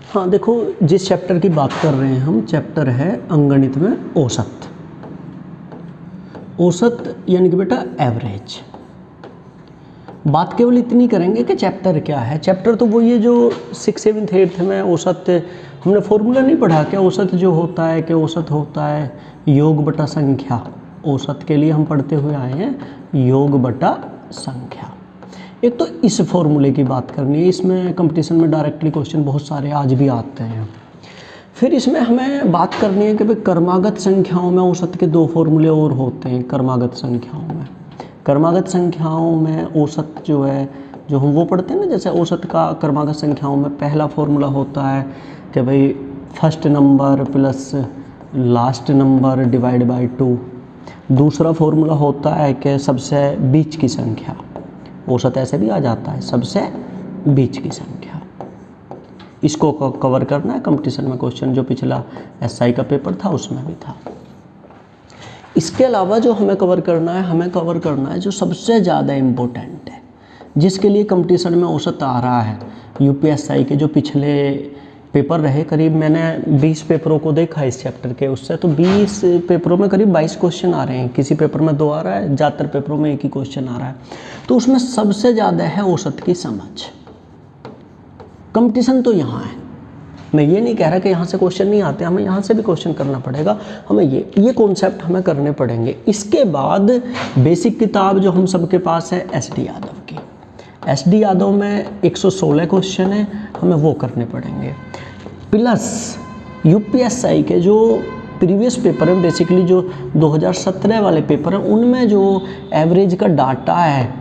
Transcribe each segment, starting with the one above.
हाँ देखो, जिस चैप्टर की बात कर रहे हैं हम, चैप्टर है अंकगणित में औसत। औसत यानी कि बेटा एवरेज। बात केवल इतनी करेंगे कि चैप्टर क्या है। चैप्टर तो वो ये जो 6th 7th 8th में औसत, हमने फॉर्मूला नहीं पढ़ा क्या? औसत जो होता है कि औसत होता है योग बटा संख्या। औसत के लिए हम पढ़ते हुए आए हैं योग बटा संख्या। एक तो इस फॉर्मूले की बात करनी है, इसमें कंपटीशन में डायरेक्टली क्वेश्चन बहुत सारे आज भी आते हैं। फिर इसमें हमें बात करनी है कि भाई क्रमागत संख्याओं में औसत के दो फॉर्मूले और होते हैं। क्रमागत संख्याओं में औसत जो है, जो हम वो पढ़ते हैं ना, जैसे औसत का क्रमागत संख्याओं में पहला फॉर्मूला होता है कि भाई first number plus last number divide by 2। दूसरा फॉर्मूला होता है कि सबसे बीच की संख्या। औसत ऐसे भी आ जाता है, सबसे बीच की संख्या। इसको कवर करना है कंपटीशन में क्वेश्चन, जो पिछला एसआई का पेपर था उसमें भी था। इसके अलावा जो हमें कवर करना है जो सबसे ज़्यादा इम्पोर्टेंट है, जिसके लिए कंपटीशन में औसत आ रहा है। यूपीएसआई के जो पिछले पेपर रहे, करीब मैंने 20 पेपरों को देखा इस चैप्टर के, उससे तो 20 पेपरों में करीब 22 क्वेश्चन आ रहे हैं। किसी पेपर में 2 आ रहा है, ज़्यादातर पेपरों में 1 ही क्वेश्चन आ रहा है। तो उसमें सबसे ज़्यादा है औसत की समझ। कंपटीशन तो यहाँ है, मैं ये नहीं कह रहा कि यहाँ से क्वेश्चन नहीं आते, हमें यहाँ से भी क्वेश्चन करना पड़ेगा। हमें ये कॉन्सेप्ट हमें करने पड़ेंगे। इसके बाद बेसिक किताब जो हम सबके पास है SD यादव की, SD यादव में 116 क्वेश्चन है, हमें वो करने पड़ेंगे। प्लस यूपीएसआई के जो प्रीवियस पेपर हैं, बेसिकली जो 2017 वाले पेपर हैं, उनमें जो एवरेज का डाटा है,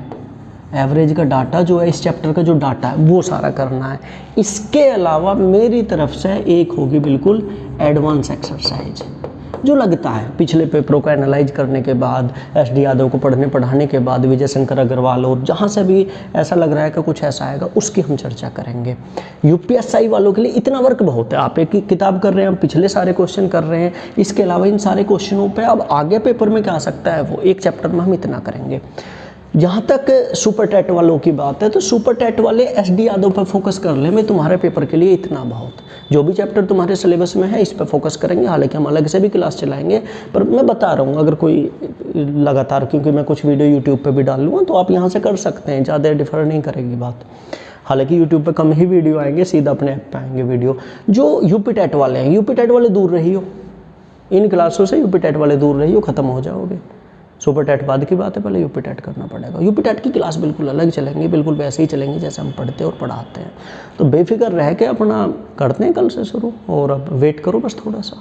एवरेज का डाटा जो है, इस चैप्टर का जो डाटा है वो सारा करना है। इसके अलावा मेरी तरफ से एक होगी बिल्कुल एडवांस एक्सरसाइज, जो लगता है पिछले पेपरों को एनालाइज करने के बाद, SD यादव को पढ़ाने के बाद, विजय शंकर अग्रवाल और जहाँ से भी ऐसा लग रहा है कि कुछ ऐसा आएगा, उसकी हम चर्चा करेंगे। यूपीएसआई वालों के लिए इतना वर्क बहुत है। आप एक ही किताब कर रहे हैं, हम पिछले सारे क्वेश्चन कर रहे हैं, इसके अलावा इन सारे क्वेश्चनों पर अब आगे पेपर में क्या आ सकता है, वो एक चैप्टर में हम इतना करेंगे। जहाँ तक सुपर टैट वालों की बात है, तो सुपर टैट वाले SD यादव पर फोकस कर ले। मैं तुम्हारे पेपर के लिए इतना बहुत, जो भी चैप्टर तुम्हारे सिलेबस में है इस पर फोकस करेंगे। हालांकि हम अलग से भी क्लास चलाएंगे, पर मैं बता रहा हूँ, अगर कोई लगातार, क्योंकि मैं कुछ वीडियो यूट्यूब पे भी डाल लूँगा, तो आप यहाँ से कर सकते हैं, ज़्यादा डिफर नहीं करेगी बात। हालांकि यूट्यूब पे कम ही वीडियो आएंगे, सीधा अपने ऐप पे आएंगे वीडियो। जो यूपी टैट वाले हैं, यूपी टैट वाले दूर रहिए, इन क्लासों से यूपी टैट वाले दूर रहिए, ख़त्म हो जाओगे। सुपर टैट बाद की बात है, पहले यूपी टैट करना पड़ेगा। यूपी टैट की क्लास बिल्कुल अलग चलेंगी, बिल्कुल वैसे ही चलेंगी जैसे हम पढ़ते और पढ़ाते हैं। तो बेफिक्र रह के अपना करते हैं कल से शुरू, और अब वेट करो बस थोड़ा सा।